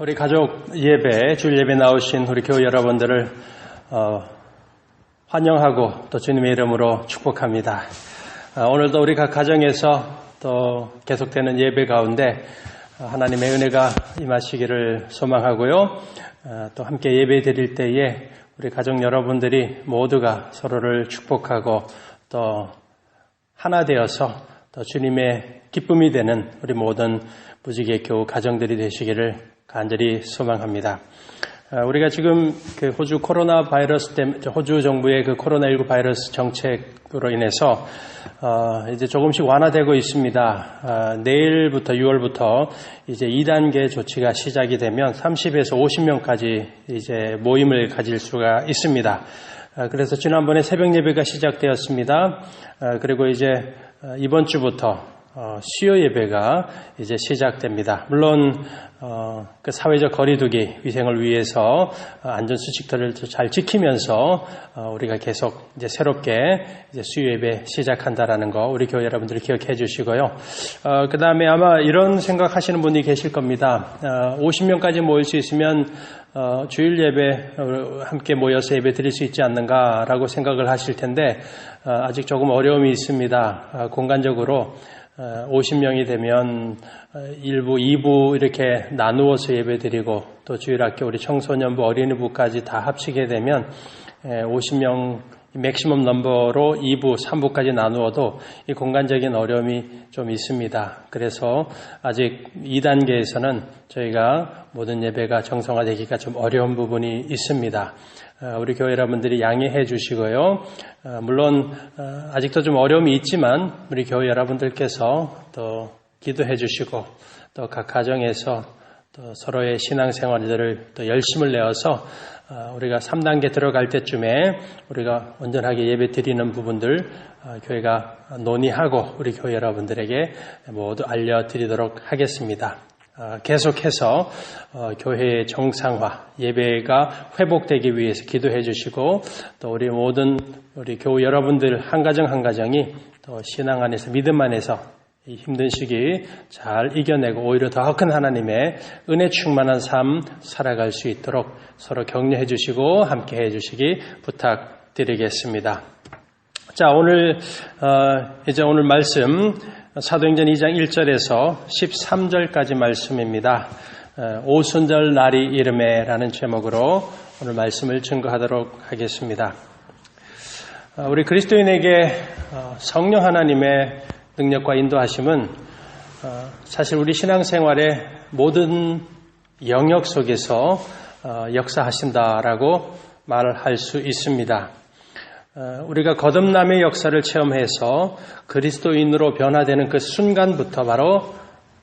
우리 가족 예배, 주일 예배 나오신 우리 교회 여러분들을 환영하고 또 주님의 이름으로 축복합니다. 오늘도 우리 각 가정에서 또 계속되는 예배 가운데 하나님의 은혜가 임하시기를 소망하고요. 또 함께 예배 드릴 때에 우리 가족 여러분들이 모두가 서로를 축복하고 또 하나 되어서 또 주님의 기쁨이 되는 우리 모든 무지개 교우 가정들이 되시기를 간절히 소망합니다. 우리가 지금 그 호주 코로나 바이러스 때문에, 호주 정부의 그 코로나19 바이러스 정책으로 인해서 이제 조금씩 완화되고 있습니다. 내일부터 6월부터 이제 2단계 조치가 시작이 되면 30에서 50명까지 이제 모임을 가질 수가 있습니다. 그래서 지난번에 새벽 예배가 시작되었습니다. 그리고 이제 이번 주부터 수요 예배가 이제 시작됩니다. 물론 그 사회적 거리두기 위생을 위해서 안전 수칙들을 잘 지키면서 우리가 계속 이제 새롭게 이제 수요 예배 시작한다라는 거 우리 교회 여러분들이 기억해 주시고요. 그 다음에 아마 이런 생각하시는 분이 계실 겁니다. 50명까지 모일 수 있으면 주일 예배 함께 모여서 예배 드릴 수 있지 않는가라고 생각을 하실 텐데 아직 조금 어려움이 있습니다. 공간적으로 50명이 되면 1부, 2부 이렇게 나누어서 예배드리고 또 주일학교 우리 청소년부, 어린이부까지 다 합치게 되면 50명 맥시멈 넘버로 2부, 3부까지 나누어도 이 공간적인 어려움이 좀 있습니다. 그래서 아직 2단계에서는 저희가 모든 예배가 정상화되기가 좀 어려운 부분이 있습니다. 우리 교회 여러분들이 양해해 주시고요. 물론 아직도 좀 어려움이 있지만 우리 교회 여러분들께서 또 기도해 주시고 또 각 가정에서 또 서로의 신앙생활들을 또 열심을 내어서 우리가 3단계 들어갈 때쯤에 우리가 온전하게 예배 드리는 부분들 교회가 논의하고 우리 교회 여러분들에게 모두 알려드리도록 하겠습니다. 계속해서 교회의 정상화, 예배가 회복되기 위해서 기도해 주시고 또 우리 모든 우리 교회 여러분들 한 가정 한 가정이 또 신앙 안에서 믿음 안에서 이 힘든 시기 잘 이겨내고 오히려 더 큰 하나님의 은혜 충만한 삶 살아갈 수 있도록 서로 격려해 주시고 함께 해 주시기 부탁드리겠습니다. 자, 오늘 말씀 사도행전 2장 1절에서 13절까지 말씀입니다. 오순절 날이 이름에라는 제목으로 오늘 말씀을 증거하도록 하겠습니다. 우리 그리스도인에게 성령 하나님의 능력과 인도하심은 사실 우리 신앙생활의 모든 영역 속에서 역사하신다라고 말할 수 있습니다. 우리가 거듭남의 역사를 체험해서 그리스도인으로 변화되는 그 순간부터 바로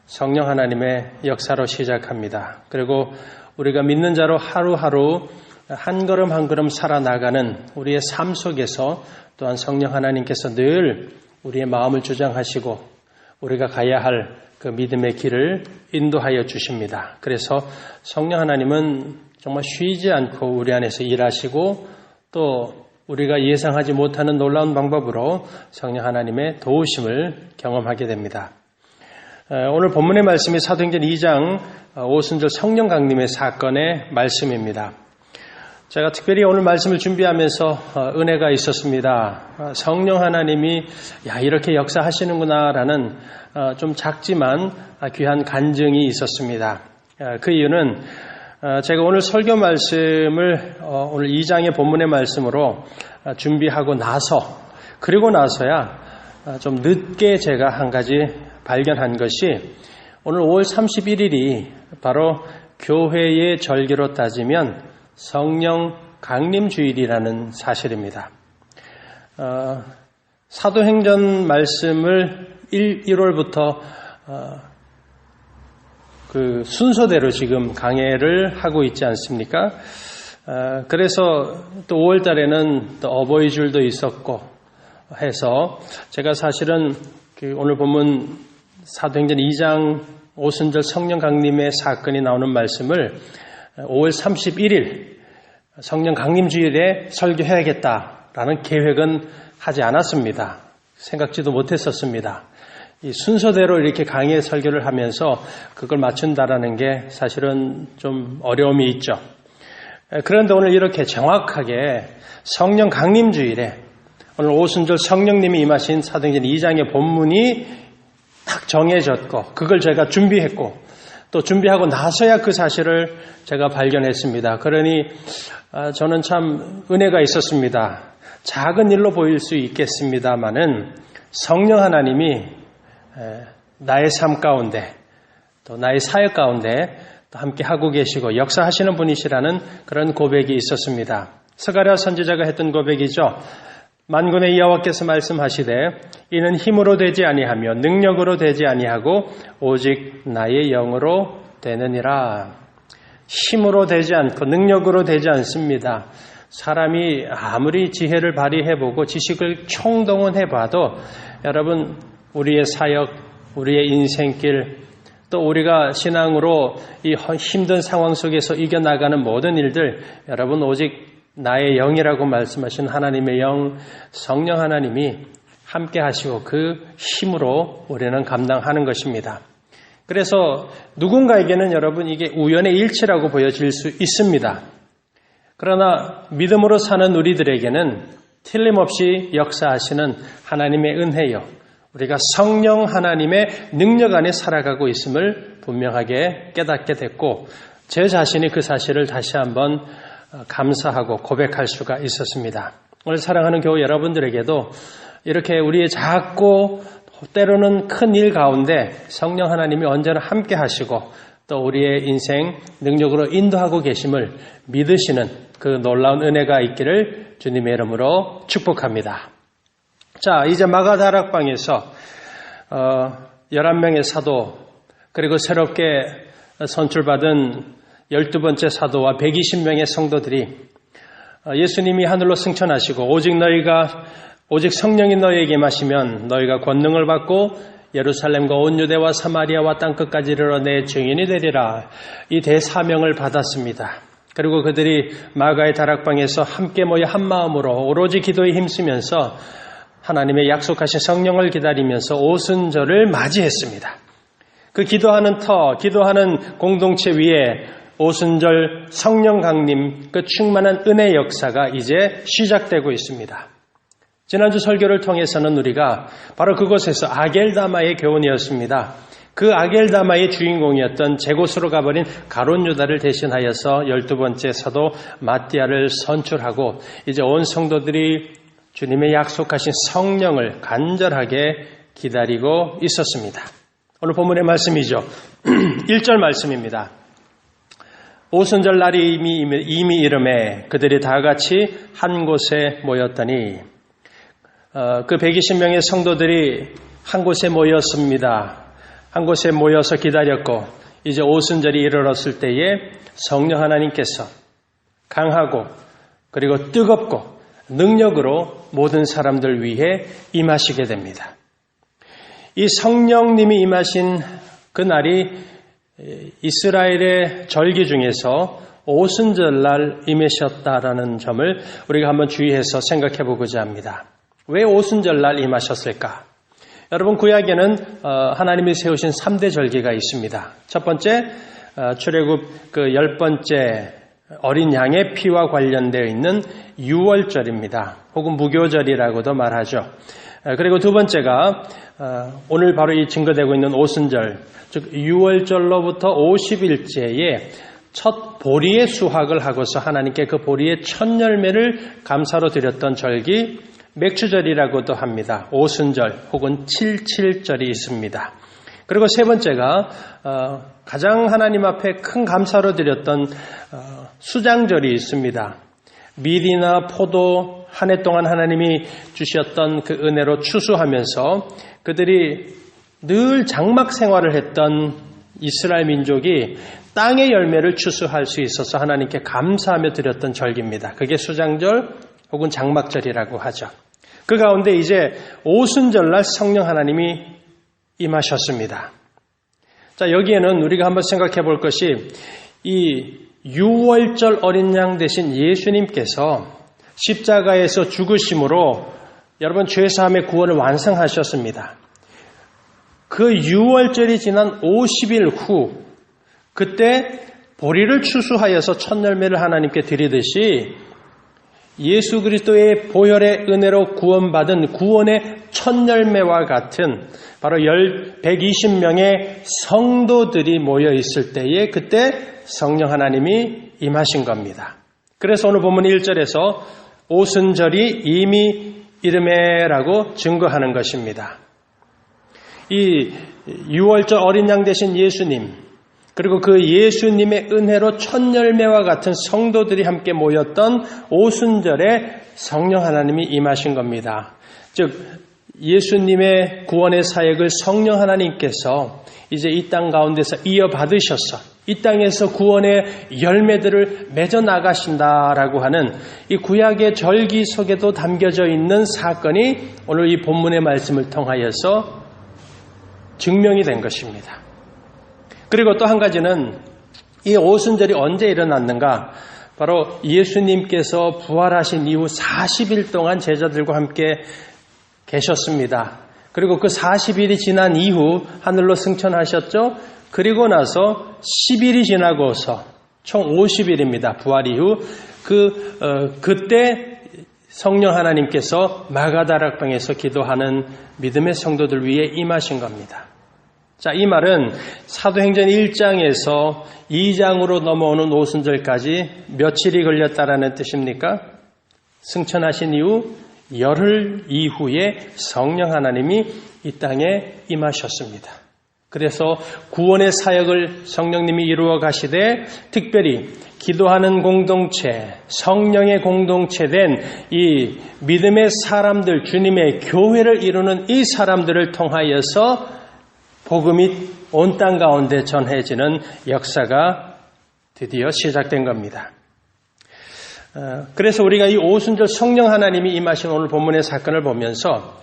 성령 하나님의 역사로 시작합니다. 그리고 우리가 믿는 자로 하루하루 한 걸음 한 걸음 살아나가는 우리의 삶 속에서 또한 성령 하나님께서 늘 우리의 마음을 주장하시고 우리가 가야 할 그 믿음의 길을 인도하여 주십니다. 그래서 성령 하나님은 정말 쉬지 않고 우리 안에서 일하시고 또 우리가 예상하지 못하는 놀라운 방법으로 성령 하나님의 도우심을 경험하게 됩니다. 오늘 본문의 말씀이 사도행전 2장 오순절 성령 강림의 사건의 말씀입니다. 제가 특별히 오늘 말씀을 준비하면서 은혜가 있었습니다. 성령 하나님이 이렇게 역사하시는구나라는 좀 작지만 귀한 간증이 있었습니다. 그 이유는 제가 오늘 설교 말씀을 오늘 2장의 본문의 말씀으로 준비하고 그리고 나서야 좀 늦게 제가 한 가지 발견한 것이 오늘 5월 31일이 바로 교회의 절기로 따지면 성령 강림주일이라는 사실입니다. 사도행전 말씀을 1월부터 그 순서대로 지금 강해를 하고 있지 않습니까? 그래서 또 5월 달에는 또 어버이줄도 있었고 해서 제가 사실은 그 오늘 보면 사도행전 2장 오순절 성령 강림의 사건이 나오는 말씀을 5월 31일 성령 강림주일에 설교해야겠다라는 계획은 하지 않았습니다. 생각지도 못했었습니다. 이 순서대로 이렇게 강의 설교를 하면서 그걸 맞춘다라는 게 사실은 좀 어려움이 있죠. 그런데 오늘 이렇게 정확하게 성령 강림주일에 오늘 오순절 성령님이 임하신 사도행전 2장의 본문이 딱 정해졌고 그걸 제가 준비했고 또 준비하고 나서야 그 사실을 제가 발견했습니다. 그러니 저는 참 은혜가 있었습니다. 작은 일로 보일 수 있겠습니다마는 성령 하나님이 나의 삶 가운데 또 나의 사역 가운데 또 함께 하고 계시고 역사하시는 분이시라는 그런 고백이 있었습니다. 스가랴 선지자가 했던 고백이죠. 만군의 여호와께서 말씀하시되 이는 힘으로 되지 아니하며 능력으로 되지 아니하고 오직 나의 영으로 되느니라. 힘으로 되지 않고 능력으로 되지 않습니다. 사람이 아무리 지혜를 발휘해보고 지식을 총동원해봐도 여러분 우리의 사역, 우리의 인생길 또 우리가 신앙으로 이 힘든 상황 속에서 이겨나가는 모든 일들 여러분 오직 나의 영이라고 말씀하신 하나님의 영, 성령 하나님이 함께 하시고 그 힘으로 우리는 감당하는 것입니다. 그래서 누군가에게는 여러분 이게 우연의 일치라고 보여질 수 있습니다. 그러나 믿음으로 사는 우리들에게는 틀림없이 역사하시는 하나님의 은혜요. 우리가 성령 하나님의 능력 안에 살아가고 있음을 분명하게 깨닫게 됐고 제 자신이 그 사실을 다시 한번 감사하고 고백할 수가 있었습니다. 오늘 사랑하는 교회 여러분들에게도 이렇게 우리의 작고 때로는 큰 일 가운데 성령 하나님이 언제나 함께 하시고 또 우리의 인생 능력으로 인도하고 계심을 믿으시는 그 놀라운 은혜가 있기를 주님의 이름으로 축복합니다. 자, 이제 마가다락방에서 11명의 사도 그리고 새롭게 선출받은 12번째 사도와 120명의 성도들이 예수님이 하늘로 승천하시고 오직 성령이 너희에게 임하시면 너희가 권능을 받고 예루살렘과 온 유대와 사마리아와 땅끝까지 이르러 내 증인이 되리라. 이 대사명을 받았습니다. 그리고 그들이 마가의 다락방에서 함께 모여 한 마음으로 오로지 기도에 힘쓰면서 하나님의 약속하신 성령을 기다리면서 오순절을 맞이했습니다. 그 기도하는 공동체 위에 오순절 성령 강림, 그 충만한 은혜 역사가 이제 시작되고 있습니다. 지난주 설교를 통해서는 우리가 바로 그곳에서 아겔다마의 교훈이었습니다. 그 아겔다마의 주인공이었던 제곳으로 가버린 가룟 유다를 대신하여서 12번째 사도 마띠아를 선출하고 이제 온 성도들이 주님의 약속하신 성령을 간절하게 기다리고 있었습니다. 오늘 본문의 말씀이죠. 1절 말씀입니다. 오순절 날이 이미 이름에 그들이 다 같이 한 곳에 모였더니 그 120명의 성도들이 한 곳에 모였습니다. 한 곳에 모여서 기다렸고 이제 오순절이 이르렀을 때에 성령 하나님께서 강하고 그리고 뜨겁고 능력으로 모든 사람들 위해 임하시게 됩니다. 이 성령님이 임하신 그 날이 이스라엘의 절기 중에서 오순절날 임하셨다라는 점을 우리가 한번 주의해서 생각해 보고자 합니다. 왜 오순절날 임하셨을까? 여러분 구약에는 하나님이 세우신 3대 절기가 있습니다. 첫 번째 출애굽 그 10번째 어린 양의 피와 관련되어 있는 유월절입니다. 혹은 무교절이라고도 말하죠. 그리고 두 번째가 오늘 바로 이 증거되고 있는 오순절, 즉 유월절로부터 50일째에 첫 보리의 수확을 하고서 하나님께 그 보리의 첫 열매를 감사로 드렸던 절기 맥주절이라고도 합니다. 오순절 혹은 칠칠절이 있습니다. 그리고 세 번째가 가장 하나님 앞에 큰 감사로 드렸던 수장절이 있습니다. 밀이나 포도 한 해 동안 하나님이 주셨던 그 은혜로 추수하면서 그들이 늘 장막 생활을 했던 이스라엘 민족이 땅의 열매를 추수할 수 있어서 하나님께 감사하며 드렸던 절기입니다. 그게 수장절 혹은 장막절이라고 하죠. 그 가운데 이제 오순절날 성령 하나님이 임하셨습니다. 자, 여기에는 우리가 한번 생각해 볼 것이 이 유월절 어린 양 대신 예수님께서 십자가에서 죽으심으로 여러분 죄사함의 구원을 완성하셨습니다. 그 유월절이 지난 50일 후 그때 보리를 추수하여서 첫 열매를 하나님께 드리듯이 예수 그리스도의 보혈의 은혜로 구원받은 구원의 첫 열매와 같은 바로 120명의 성도들이 모여 있을 때에 그때 성령 하나님이 임하신 겁니다. 그래서 오늘 본문 1절에서 오순절이 이미 이르매라고 증거하는 것입니다. 이 6월절 어린 양 되신 예수님, 그리고 그 예수님의 은혜로 첫 열매와 같은 성도들이 함께 모였던 오순절에 성령 하나님이 임하신 겁니다. 즉 예수님의 구원의 사역을 성령 하나님께서 이제 이 땅 가운데서 이어받으셔서 이 땅에서 구원의 열매들을 맺어 나가신다라고 하는 이 구약의 절기 속에도 담겨져 있는 사건이 오늘 이 본문의 말씀을 통하여서 증명이 된 것입니다. 그리고 또 한 가지는 이 오순절이 언제 일어났는가? 바로 예수님께서 부활하신 이후 40일 동안 제자들과 함께 계셨습니다. 그리고 그 40일이 지난 이후 하늘로 승천하셨죠? 그리고 나서 10일이 지나고서 총 50일입니다. 부활 이후 그때 성령 하나님께서 마가다락방에서 기도하는 믿음의 성도들 위해 임하신 겁니다. 자, 이 말은 사도행전 1장에서 2장으로 넘어오는 오순절까지 며칠이 걸렸다라는 뜻입니까? 승천하신 이후 열흘 이후에 성령 하나님이 이 땅에 임하셨습니다. 그래서 구원의 사역을 성령님이 이루어 가시되 특별히 기도하는 공동체, 성령의 공동체된 이 믿음의 사람들, 주님의 교회를 이루는 이 사람들을 통하여서 복음이 온 땅 가운데 전해지는 역사가 드디어 시작된 겁니다. 그래서 우리가 이 오순절 성령 하나님이 임하신 오늘 본문의 사건을 보면서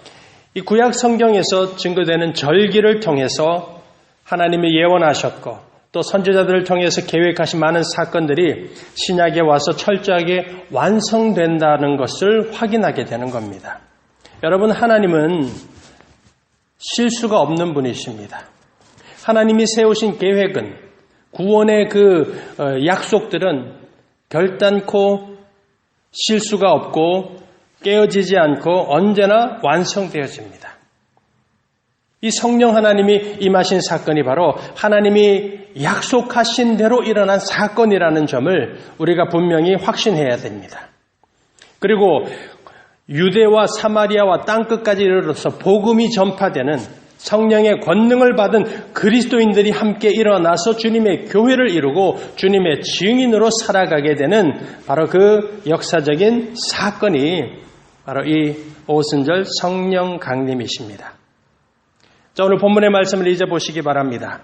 이 구약 성경에서 증거되는 절기를 통해서 하나님이 예언하셨고 또 선지자들을 통해서 계획하신 많은 사건들이 신약에 와서 철저하게 완성된다는 것을 확인하게 되는 겁니다. 여러분, 하나님은 실수가 없는 분이십니다. 하나님이 세우신 계획은 구원의 그 약속들은 결단코 실수가 없고 깨어지지 않고 언제나 완성되어집니다. 이 성령 하나님이 임하신 사건이 바로 하나님이 약속하신 대로 일어난 사건이라는 점을 우리가 분명히 확신해야 됩니다. 그리고 유대와 사마리아와 땅끝까지 이르러서 복음이 전파되는 성령의 권능을 받은 그리스도인들이 함께 일어나서 주님의 교회를 이루고 주님의 증인으로 살아가게 되는 바로 그 역사적인 사건이 바로 이 오순절 성령 강림이십니다. 자, 오늘 본문의 말씀을 이제 보시기 바랍니다.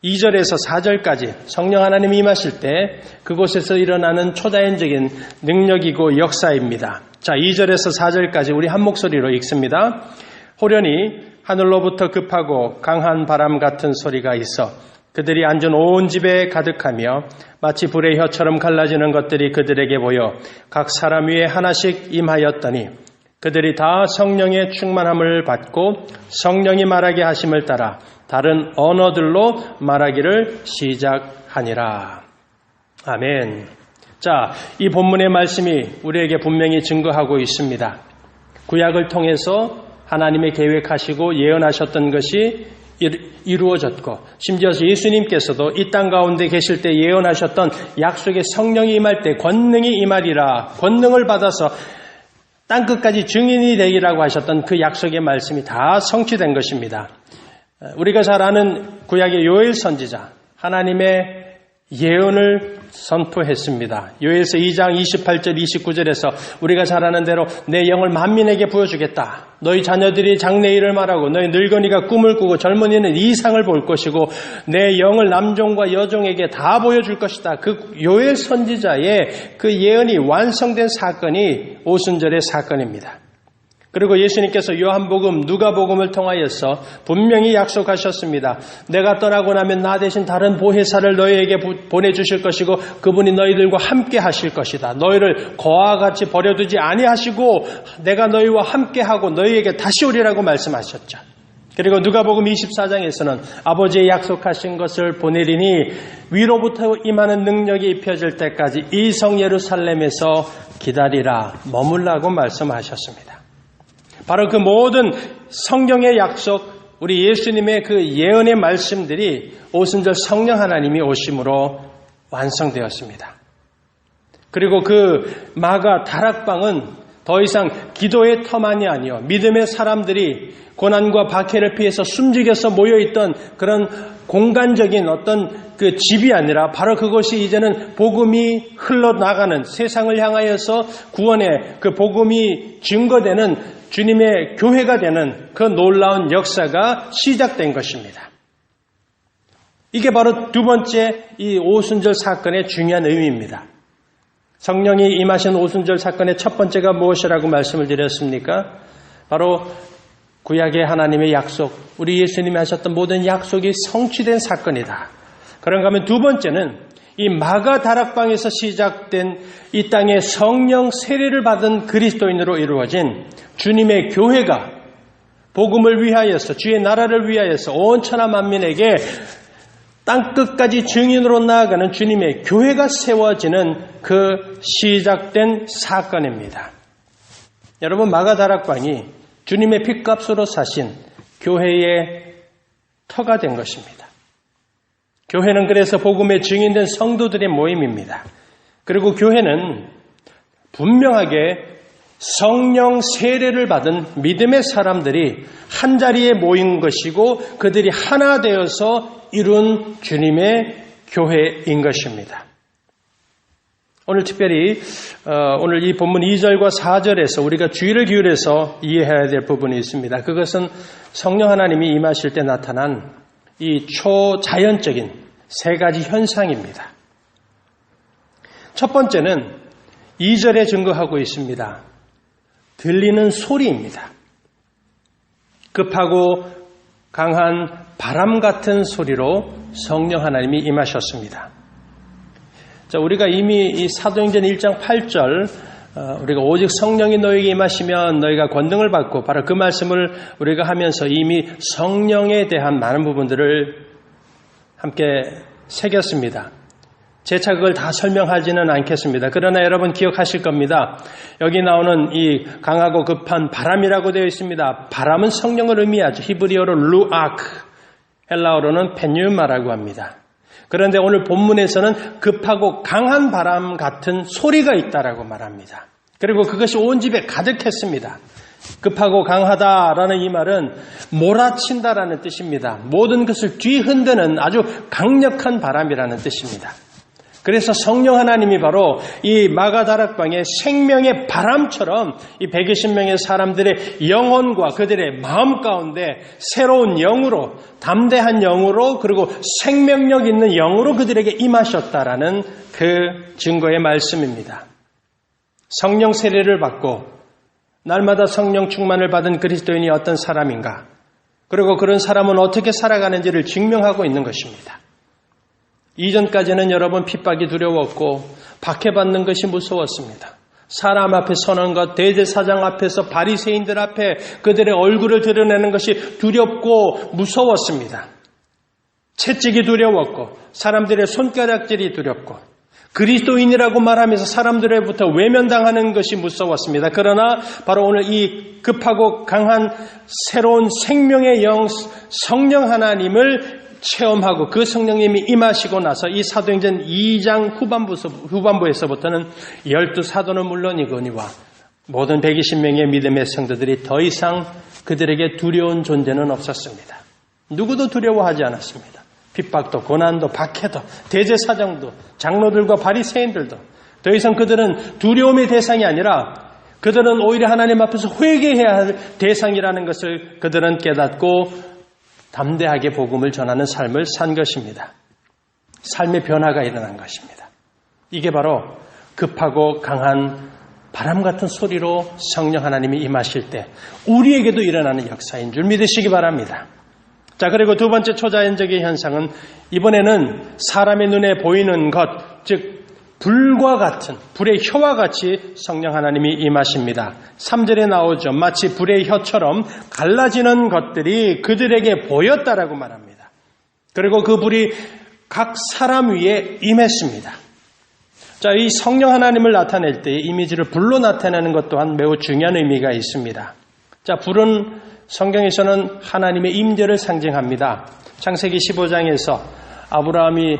2절에서 4절까지 성령 하나님이 임하실 때 그곳에서 일어나는 초자연적인 능력이고 역사입니다. 자, 2절에서 4절까지 우리 한 목소리로 읽습니다. 호련히 하늘로부터 급하고 강한 바람 같은 소리가 있어 그들이 앉은 온 집에 가득하며 마치 불의 혀처럼 갈라지는 것들이 그들에게 보여 각 사람 위에 하나씩 임하였더니 그들이 다 성령의 충만함을 받고 성령이 말하게 하심을 따라 다른 언어들로 말하기를 시작하니라. 아멘. 자, 이 본문의 말씀이 우리에게 분명히 증거하고 있습니다. 구약을 통해서 하나님의 계획하시고 예언하셨던 것이 이루어졌고 심지어 예수님께서도 이 땅 가운데 계실 때 예언하셨던 약속의 성령이 임할 때 권능이 임하리라, 권능을 받아서 땅끝까지 증인이 되기라고 하셨던 그 약속의 말씀이 다 성취된 것입니다. 우리가 잘 아는 구약의 요엘 선지자, 하나님의 예언을 선포했습니다. 요엘서 2장 28절 29절에서 우리가 잘 아는 대로 내 영을 만민에게 부어주겠다. 너희 자녀들이 장래일을 말하고 너희 늙은이가 꿈을 꾸고 젊은이는 이상을 볼 것이고 내 영을 남종과 여종에게 다 보여줄 것이다. 그 요엘 선지자의 그 예언이 완성된 사건이 오순절의 사건입니다. 그리고 예수님께서 요한복음, 누가복음을 통하여서 분명히 약속하셨습니다. 내가 떠나고 나면 나 대신 다른 보혜사를 너희에게 보내주실 것이고 그분이 너희들과 함께 하실 것이다. 너희를 거와 같이 버려두지 아니하시고 내가 너희와 함께하고 너희에게 다시 오리라고 말씀하셨죠. 그리고 누가복음 24장에서는 아버지의 약속하신 것을 보내리니 위로부터 임하는 능력이 입혀질 때까지 이 성 예루살렘에서 기다리라, 머물라고 말씀하셨습니다. 바로 그 모든 성경의 약속, 우리 예수님의 그 예언의 말씀들이 오순절 성령 하나님이 오심으로 완성되었습니다. 그리고 그 마가 다락방은 더 이상 기도의 터만이 아니요 믿음의 사람들이 고난과 박해를 피해서 숨죽여서 모여있던 그런 공간적인 어떤 그 집이 아니라 바로 그것이 이제는 복음이 흘러나가는, 세상을 향하여서 구원의 그 복음이 증거되는 주님의 교회가 되는 그 놀라운 역사가 시작된 것입니다. 이게 바로 두 번째 이 오순절 사건의 중요한 의미입니다. 성령이 임하신 오순절 사건의 첫 번째가 무엇이라고 말씀을 드렸습니까? 바로 구약의 하나님의 약속, 우리 예수님이 하셨던 모든 약속이 성취된 사건이다. 그런가 하면 두 번째는 이 마가 다락방에서 시작된 이 땅에 성령 세례를 받은 그리스도인으로 이루어진 주님의 교회가 복음을 위하여서, 주의 나라를 위하여서 온 천하 만민에게 땅끝까지 증인으로 나아가는 주님의 교회가 세워지는 그 시작된 사건입니다. 여러분, 마가 다락방이 주님의 핏값으로 사신 교회의 터가 된 것입니다. 교회는 그래서 복음의 증인된 성도들의 모임입니다. 그리고 교회는 분명하게 성령 세례를 받은 믿음의 사람들이 한자리에 모인 것이고 그들이 하나 되어서 이룬 주님의 교회인 것입니다. 오늘 특별히 오늘 이 본문 2절과 4절에서 우리가 주의를 기울여서 이해해야 될 부분이 있습니다. 그것은 성령 하나님이 임하실 때 나타난 이 초자연적인 세 가지 현상입니다. 첫 번째는 2절에 증거하고 있습니다. 들리는 소리입니다. 급하고 강한 바람 같은 소리로 성령 하나님이 임하셨습니다. 자, 우리가 이미 이 사도행전 1장 8절 우리가 오직 성령이 너에게 임하시면 너희가 권능을 받고 바로 그 말씀을 우리가 하면서 이미 성령에 대한 많은 부분들을 함께 새겼습니다. 재차 그걸 다 설명하지는 않겠습니다. 그러나 여러분 기억하실 겁니다. 여기 나오는 이 강하고 급한 바람이라고 되어 있습니다. 바람은 성령을 의미하죠. 히브리어로 루아크, 헬라어로는 페뉴마라고 합니다. 그런데 오늘 본문에서는 급하고 강한 바람 같은 소리가 있다라고 말합니다. 그리고 그것이 온 집에 가득했습니다. 급하고 강하다라는 이 말은 몰아친다라는 뜻입니다. 모든 것을 뒤흔드는 아주 강력한 바람이라는 뜻입니다. 그래서 성령 하나님이 바로 이 마가 다락방의 생명의 바람처럼 이 120명의 사람들의 영혼과 그들의 마음 가운데 새로운 영으로, 담대한 영으로, 그리고 생명력 있는 영으로 그들에게 임하셨다라는 그 증거의 말씀입니다. 성령 세례를 받고 날마다 성령 충만을 받은 그리스도인이 어떤 사람인가, 그리고 그런 사람은 어떻게 살아가는지를 증명하고 있는 것입니다. 이전까지는 여러분 핍박이 두려웠고 박해받는 것이 무서웠습니다. 사람 앞에 서는 것, 대제사장 앞에서 바리새인들 앞에 그들의 얼굴을 드러내는 것이 두렵고 무서웠습니다. 채찍이 두려웠고 사람들의 손가락질이 두렵고 그리스도인이라고 말하면서 사람들로부터 외면당하는 것이 무서웠습니다. 그러나 바로 오늘 이 급하고 강한 새로운 생명의 영 성령 하나님을 체험하고 그 성령님이 임하시고 나서 이 사도행전 2장 후반부에서부터는 12사도는 물론이거니와 모든 120명의 믿음의 성도들이 더 이상 그들에게 두려운 존재는 없었습니다. 누구도 두려워하지 않았습니다. 핍박도 고난도 박해도 대제사장도 장로들과 바리새인들도 더 이상 그들은 두려움의 대상이 아니라 그들은 오히려 하나님 앞에서 회개해야 할 대상이라는 것을 그들은 깨닫고 담대하게 복음을 전하는 삶을 산 것입니다. 삶의 변화가 일어난 것입니다. 이게 바로 급하고 강한 바람 같은 소리로 성령 하나님이 임하실 때 우리에게도 일어나는 역사인 줄 믿으시기 바랍니다. 자, 그리고 두 번째 초자연적인 현상은 이번에는 사람의 눈에 보이는 것, 즉 불과 같은, 불의 혀와 같이 성령 하나님이 임하십니다. 3절에 나오죠. 마치 불의 혀처럼 갈라지는 것들이 그들에게 보였다라고 말합니다. 그리고 그 불이 각 사람 위에 임했습니다. 자, 이 성령 하나님을 나타낼 때 이미지를 불로 나타내는 것 또한 매우 중요한 의미가 있습니다. 자, 불은 성경에서는 하나님의 임재를 상징합니다. 창세기 15장에서 아브라함이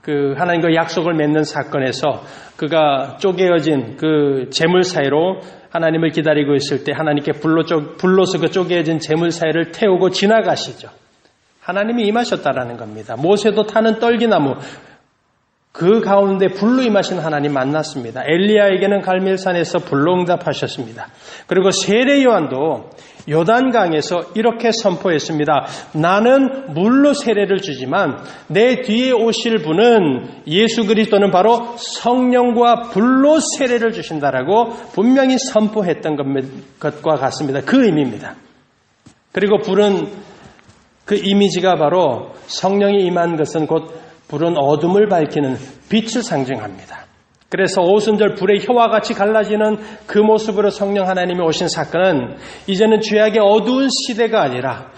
하나님과 약속을 맺는 사건에서 그가 쪼개어진 그 재물 사이로 하나님을 기다리고 있을 때 하나님께 불로서 그 쪼개어진 재물 사이를 태우고 지나가시죠. 하나님이 임하셨다라는 겁니다. 모세도 타는 떨기나무 그 가운데 불로 임하신 하나님 만났습니다. 엘리야에게는 갈멜산에서 불로 응답하셨습니다. 그리고 세례 요한도 요단강에서 이렇게 선포했습니다. 나는 물로 세례를 주지만 내 뒤에 오실 분은 예수 그리스도는 바로 성령과 불로 세례를 주신다라고 분명히 선포했던 것과 같습니다. 그 의미입니다. 그리고 불은 그 이미지가 바로 성령이 임한 것은 곧 불은 어둠을 밝히는 빛을 상징합니다. 그래서 오순절 불의 혀와 같이 갈라지는 그 모습으로 성령 하나님이 오신 사건은 이제는 죄악의 어두운 시대가 아니라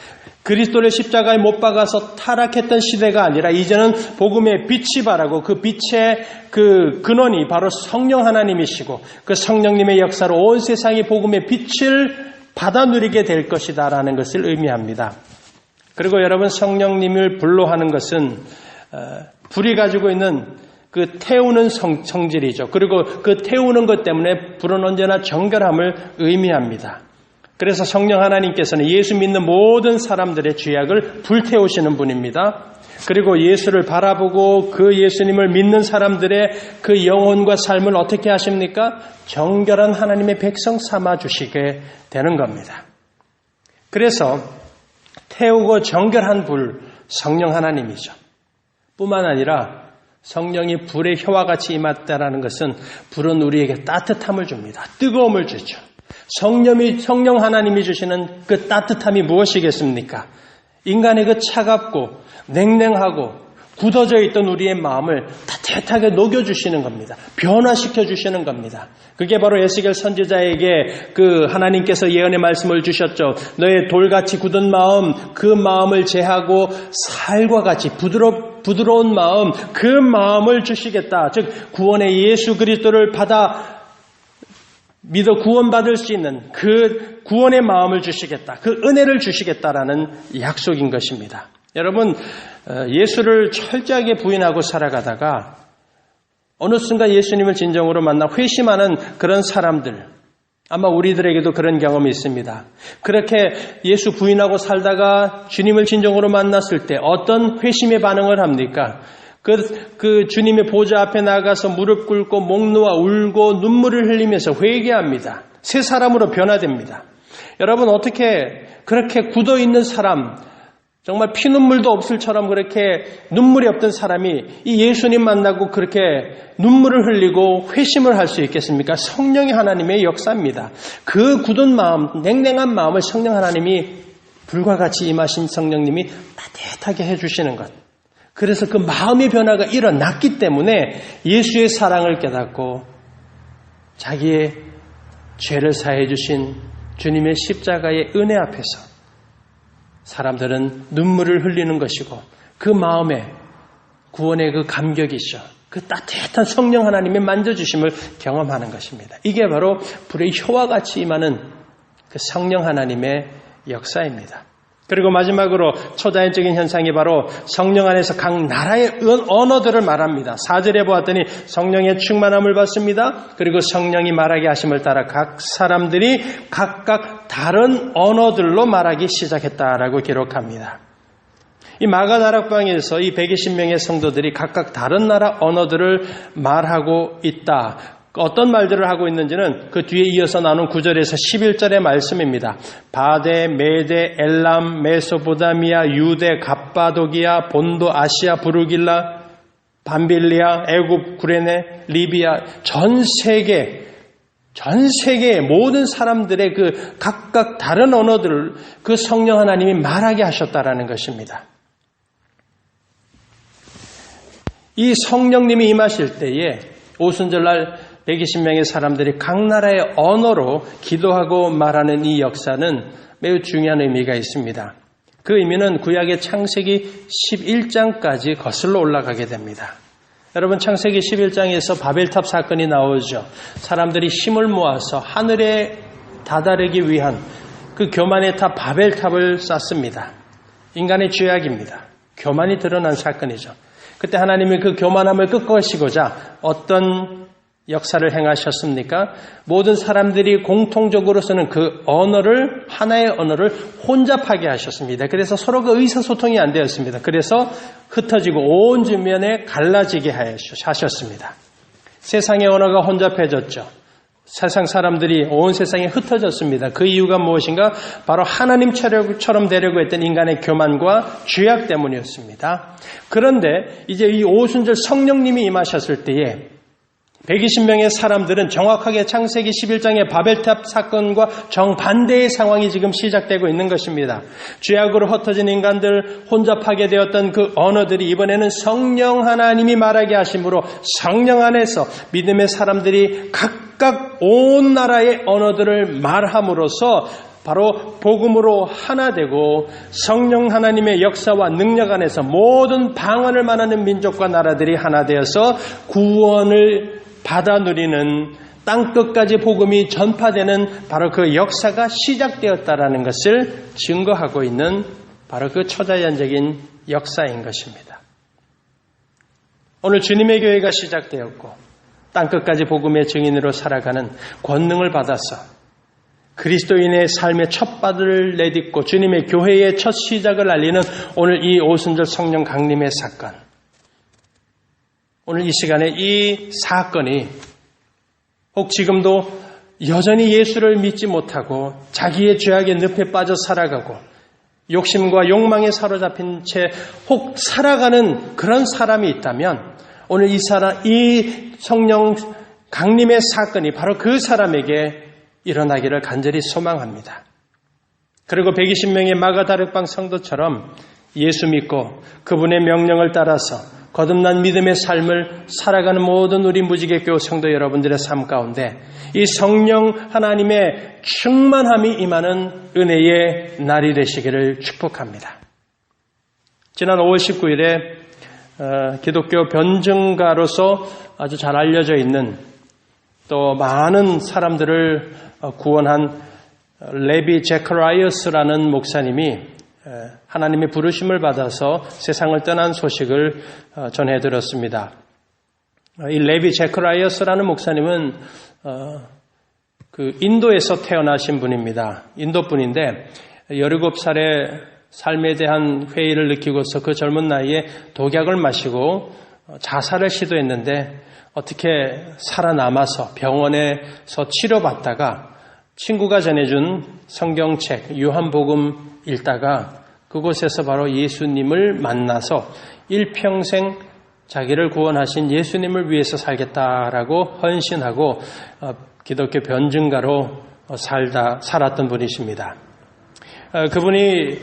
그리스도를 십자가에 못 박아서 타락했던 시대가 아니라 이제는 복음의 빛이 바라고 그 빛의 그 근원이 바로 성령 하나님이시고 그 성령님의 역사로 온 세상이 복음의 빛을 받아 누리게 될 것이다라는 것을 의미합니다. 그리고 여러분, 성령님을 불로 하는 것은 불이 가지고 있는 그 태우는 성질이죠. 그리고 그 태우는 것 때문에 불은 언제나 정결함을 의미합니다. 그래서 성령 하나님께서는 예수 믿는 모든 사람들의 죄악을 불태우시는 분입니다. 그리고 예수를 바라보고 그 예수님을 믿는 사람들의 그 영혼과 삶을 어떻게 하십니까? 정결한 하나님의 백성 삼아 주시게 되는 겁니다. 그래서 태우고 정결한 불, 성령 하나님이죠. 뿐만 아니라 성령이 불의 혀와 같이 임했다라는 것은 불은 우리에게 따뜻함을 줍니다. 뜨거움을 주죠. 성령 하나님이 주시는 그 따뜻함이 무엇이겠습니까? 인간의 그 차갑고 냉랭하고 굳어져 있던 우리의 마음을 따뜻하게 녹여주시는 겁니다. 변화시켜 주시는 겁니다. 그게 바로 에스겔 선지자에게 그 하나님께서 예언의 말씀을 주셨죠. 너의 돌같이 굳은 마음, 그 마음을 제하고 살과 같이 부드러운 마음, 그 마음을 주시겠다. 즉 구원의 예수 그리스도를 믿어 구원받을 수 있는 그 구원의 마음을 주시겠다. 그 은혜를 주시겠다라는 약속인 것입니다. 여러분, 예수를 철저하게 부인하고 살아가다가 어느 순간 예수님을 진정으로 만나 회심하는 그런 사람들, 아마 우리들에게도 그런 경험이 있습니다. 그렇게 예수 부인하고 살다가 주님을 진정으로 만났을 때 어떤 회심의 반응을 합니까? 그 주님의 보좌 앞에 나가서 무릎 꿇고 목 놓아 울고 눈물을 흘리면서 회개합니다. 새 사람으로 변화됩니다. 여러분, 어떻게 그렇게 굳어있는 사람, 정말 피눈물도 없을처럼 그렇게 눈물이 없던 사람이 이 예수님 만나고 그렇게 눈물을 흘리고 회심을 할 수 있겠습니까? 성령이 하나님의 역사입니다. 그 굳은 마음, 냉랭한 마음을 성령 하나님이 불과 같이 임하신 성령님이 따뜻하게 해주시는 것. 그래서 그 마음의 변화가 일어났기 때문에 예수의 사랑을 깨닫고 자기의 죄를 사해 주신 주님의 십자가의 은혜 앞에서 사람들은 눈물을 흘리는 것이고 그 마음에 구원의 그 감격이죠. 그 따뜻한 성령 하나님의 만져주심을 경험하는 것입니다. 이게 바로 불의 혀와 같이 임하는 그 성령 하나님의 역사입니다. 그리고 마지막으로 초자연적인 현상이 바로 성령 안에서 각 나라의 언어들을 말합니다. 4절에 보았더니 성령의 충만함을 받습니다. 그리고 성령이 말하게 하심을 따라 각 사람들이 각각 다른 언어들로 말하기 시작했다라고 기록합니다. 이 마가 다락방에서 이 120명의 성도들이 각각 다른 나라 언어들을 말하고 있다. 어떤 말들을 하고 있는지는 그 뒤에 이어서 나눈 9절에서 11절의 말씀입니다. 바데, 메데, 엘람, 메소포다미아, 유대, 갑바도기아, 본도, 아시아, 부르길라, 밤빌리아, 애굽, 구레네, 리비아, 전 세계의 모든 사람들의 그 각각 다른 언어들을 그 성령 하나님이 말하게 하셨다라는 것입니다. 이 성령님이 임하실 때에 오순절날 120명의 사람들이 각 나라의 언어로 기도하고 말하는 이 역사는 매우 중요한 의미가 있습니다. 그 의미는 구약의 창세기 11장까지 거슬러 올라가게 됩니다. 여러분, 창세기 11장에서 바벨탑 사건이 나오죠. 사람들이 힘을 모아서 하늘에 다다르기 위한 그 교만의 탑 바벨탑을 쌓습니다. 인간의 죄악입니다. 교만이 드러난 사건이죠. 그때 하나님이 그 교만함을 꺾으시고자 어떤 역사를 행하셨습니까? 모든 사람들이 공통적으로 쓰는 그 언어를, 하나의 언어를 혼잡하게 하셨습니다. 그래서 서로가 의사소통이 안 되었습니다. 그래서 흩어지고 온 주변에 갈라지게 하셨습니다. 세상의 언어가 혼잡해졌죠. 세상 사람들이 온 세상에 흩어졌습니다. 그 이유가 무엇인가? 바로 하나님처럼 되려고 했던 인간의 교만과 죄악 때문이었습니다. 그런데 이제 이 오순절 성령님이 임하셨을 때에 120명의 사람들은 정확하게 창세기 11장의 바벨탑 사건과 정반대의 상황이 지금 시작되고 있는 것입니다. 죄악으로 흩어진 인간들, 혼잡하게 되었던 그 언어들이 이번에는 성령 하나님이 말하게 하심으로 성령 안에서 믿음의 사람들이 각각 온 나라의 언어들을 말함으로써 바로 복음으로 하나 되고 성령 하나님의 역사와 능력 안에서 모든 방언을 말하는 민족과 나라들이 하나 되어서 구원을 받아 누리는 땅끝까지 복음이 전파되는 바로 그 역사가 시작되었다라는 것을 증거하고 있는 바로 그 초자연적인 역사인 것입니다. 오늘 주님의 교회가 시작되었고 땅끝까지 복음의 증인으로 살아가는 권능을 받아서 그리스도인의 삶의 첫 발을 내딛고 주님의 교회의 첫 시작을 알리는 오늘 이 오순절 성령 강림의 사건. 오늘 이 시간에 이 사건이 혹 지금도 여전히 예수를 믿지 못하고 자기의 죄악의 늪에 빠져 살아가고 욕심과 욕망에 사로잡힌 채 혹 살아가는 그런 사람이 있다면 오늘 이 성령 강림의 사건이 바로 그 사람에게 일어나기를 간절히 소망합니다. 그리고 120명의 마가다락방 성도처럼 예수 믿고 그분의 명령을 따라서 거듭난 믿음의 삶을 살아가는 모든 우리 무지개교회 성도 여러분들의 삶 가운데 이 성령 하나님의 충만함이 임하는 은혜의 날이 되시기를 축복합니다. 지난 5월 19일에 기독교 변증가로서 아주 잘 알려져 있는 또 많은 사람들을 구원한 레비 제커라이어스라는 목사님이 하나님의 부르심을 받아서 세상을 떠난 소식을 전해드렸습니다. 이 레비 제커라이어스라는 목사님은 그 인도에서 태어나신 분입니다. 인도 분인데 17살의 삶에 대한 회의를 느끼고서 그 젊은 나이에 독약을 마시고 자살을 시도했는데 어떻게 살아남아서 병원에서 치료받다가 친구가 전해준 성경책 요한복음 읽다가 그곳에서 바로 예수님을 만나서 일평생 자기를 구원하신 예수님을 위해서 살겠다라고 헌신하고 기독교 변증가로 살았던 분이십니다. 그분이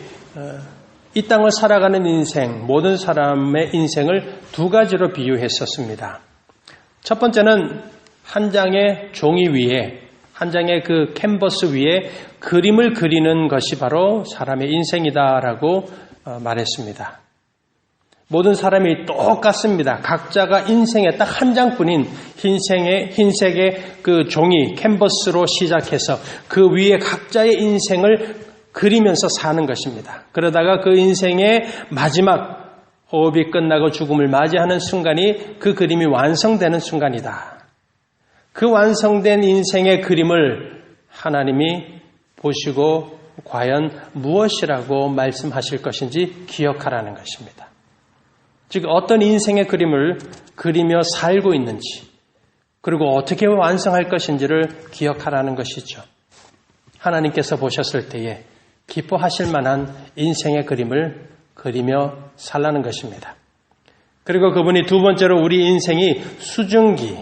이 땅을 살아가는 인생, 모든 사람의 인생을 두 가지로 비유했었습니다. 첫 번째는 한 장의 종이 위에, 한 장의 그 캔버스 위에 그림을 그리는 것이 바로 사람의 인생이다라고 말했습니다. 모든 사람이 똑같습니다. 각자가 인생에 딱 한 장뿐인 흰색의 그 종이 캔버스로 시작해서 그 위에 각자의 인생을 그리면서 사는 것입니다. 그러다가 그 인생의 마지막 호흡이 끝나고 죽음을 맞이하는 순간이 그 그림이 완성되는 순간이다. 그 완성된 인생의 그림을 하나님이 보시고 과연 무엇이라고 말씀하실 것인지 기억하라는 것입니다. 즉 어떤 인생의 그림을 그리며 살고 있는지 그리고 어떻게 완성할 것인지를 기억하라는 것이죠. 하나님께서 보셨을 때에 기뻐하실 만한 인생의 그림을 그리며 살라는 것입니다. 그리고 그분이 두 번째로 우리 인생이 수증기,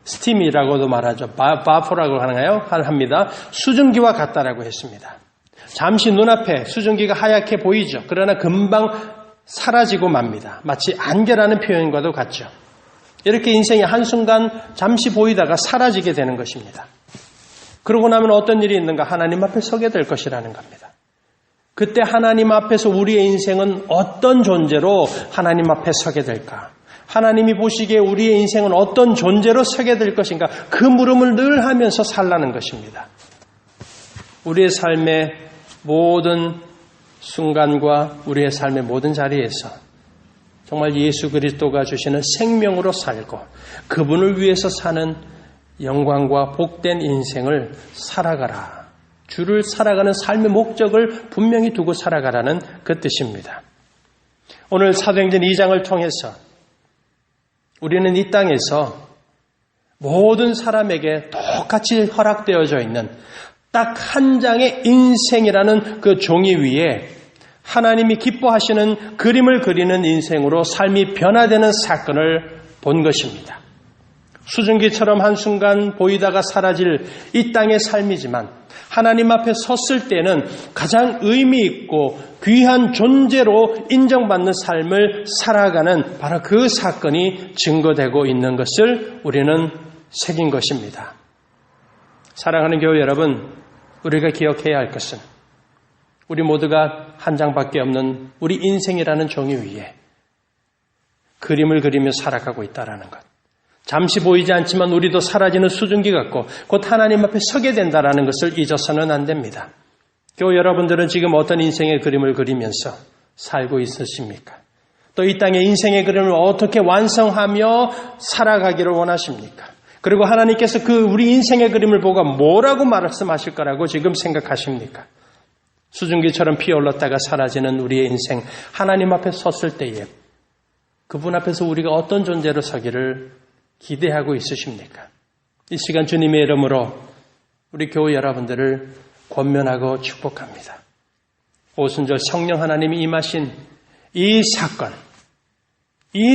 스팀이라고도 말하죠. 바포라고 합니다. 수증기와 같다라고 했습니다. 잠시 눈앞에 수증기가 하얗게 보이죠. 그러나 금방 사라지고 맙니다. 마치 안개라는 표현과도 같죠. 이렇게 인생이 한순간 잠시 보이다가 사라지게 되는 것입니다. 그러고 나면 어떤 일이 있는가? 하나님 앞에 서게 될 것이라는 겁니다. 그때 하나님 앞에서 우리의 인생은 어떤 존재로 하나님 앞에 서게 될까? 하나님이 보시기에 우리의 인생은 어떤 존재로 서게 될 것인가? 그 물음을 늘 하면서 살라는 것입니다. 우리의 삶의 모든 순간과 우리의 삶의 모든 자리에서 정말 예수 그리스도가 주시는 생명으로 살고 그분을 위해서 사는 영광과 복된 인생을 살아가라. 주를 살아가는 삶의 목적을 분명히 두고 살아가라는 그 뜻입니다. 오늘 사도행전 2장을 통해서 우리는 이 땅에서 모든 사람에게 똑같이 허락되어져 있는 딱 한 장의 인생이라는 그 종이 위에 하나님이 기뻐하시는 그림을 그리는 인생으로 삶이 변화되는 사건을 본 것입니다. 수증기처럼 한순간 보이다가 사라질 이 땅의 삶이지만 하나님 앞에 섰을 때는 가장 의미 있고 귀한 존재로 인정받는 삶을 살아가는 바로 그 사건이 증거되고 있는 것을 우리는 새긴 것입니다. 사랑하는 교회 여러분, 우리가 기억해야 할 것은 우리 모두가 한 장밖에 없는 우리 인생이라는 종이 위에 그림을 그리며 살아가고 있다는 것. 잠시 보이지 않지만 우리도 사라지는 수증기 같고 곧 하나님 앞에 서게 된다는 것을 잊어서는 안 됩니다. 교회 여러분들은 지금 어떤 인생의 그림을 그리면서 살고 있으십니까? 또 이 땅의 인생의 그림을 어떻게 완성하며 살아가기를 원하십니까? 그리고 하나님께서 그 우리 인생의 그림을 보고 뭐라고 말씀하실 거라고 지금 생각하십니까? 수증기처럼 피어올랐다가 사라지는 우리의 인생, 하나님 앞에 섰을 때에 그분 앞에서 우리가 어떤 존재로 서기를 기대하고 있으십니까? 이 시간 주님의 이름으로 우리 교회 여러분들을 권면하고 축복합니다. 오순절 성령 하나님이 임하신 이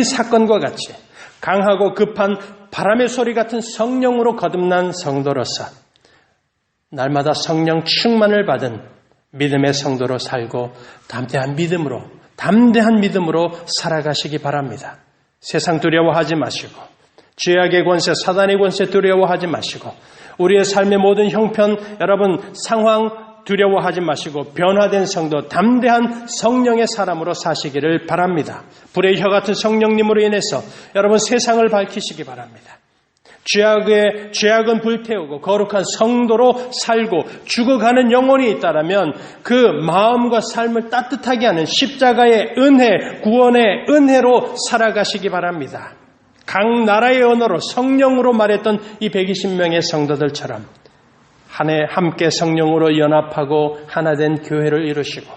사건과 같이 강하고 급한 바람의 소리 같은 성령으로 거듭난 성도로서 날마다 성령 충만을 받은 믿음의 성도로 살고 담대한 믿음으로 살아가시기 바랍니다. 세상 두려워하지 마시고 죄악의 권세, 사단의 권세 두려워하지 마시고 우리의 삶의 모든 형편, 여러분 상황 두려워하지 마시고 변화된 성도, 담대한 성령의 사람으로 사시기를 바랍니다. 불의 혀 같은 성령님으로 인해서 여러분 세상을 밝히시기 바랍니다. 죄악은 불태우고 거룩한 성도로 살고 죽어가는 영혼이 있다라면 그 마음과 삶을 따뜻하게 하는 십자가의 은혜, 구원의 은혜로 살아가시기 바랍니다. 각 나라의 언어로 성령으로 말했던 이 120명의 성도들처럼 함께 성령으로 연합하고 하나된 교회를 이루시고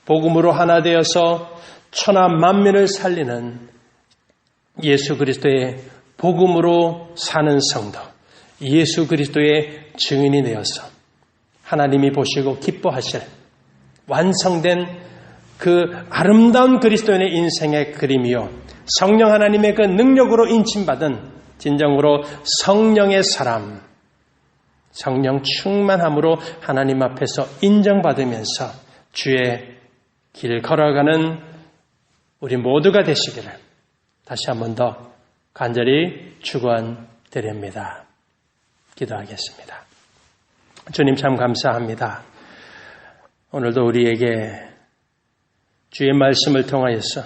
복음으로 하나 되어서 천하 만민을 살리는 예수 그리스도의 복음으로 사는 성도, 예수 그리스도의 증인이 되어서 하나님이 보시고 기뻐하실 완성된 그 아름다운 그리스도인의 인생의 그림이요, 성령 하나님의 그 능력으로 인침받은 진정으로 성령의 사람, 성령 충만함으로 하나님 앞에서 인정받으면서 주의 길 걸어가는 우리 모두가 되시기를 다시 한 번 더 간절히 축원드립니다. 기도하겠습니다. 주님 참 감사합니다. 오늘도 우리에게 주의 말씀을 통하여서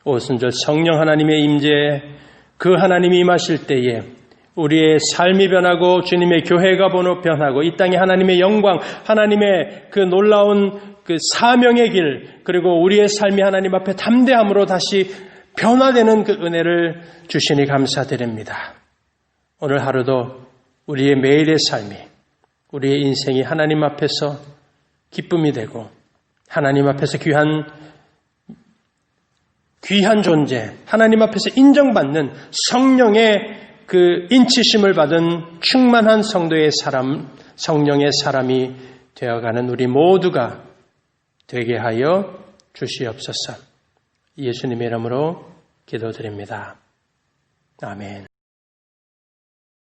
오순절 성령 하나님의 임재에 그 하나님이 임하실 때에 우리의 삶이 변하고 주님의 교회가 변하고 이 땅에 하나님의 영광, 하나님의 그 놀라운 그 사명의 길, 그리고 우리의 삶이 하나님 앞에 담대함으로 다시 변화되는 그 은혜를 주시니 감사드립니다. 오늘 하루도 우리의 매일의 삶이, 우리의 인생이 하나님 앞에서 기쁨이 되고 하나님 앞에서 귀한 존재, 하나님 앞에서 인정받는 성령의 그 인치심을 받은 충만한 성도의 사람, 성령의 사람이 되어가는 우리 모두가 되게 하여 주시옵소서. 예수님의 이름으로 기도드립니다. 아멘.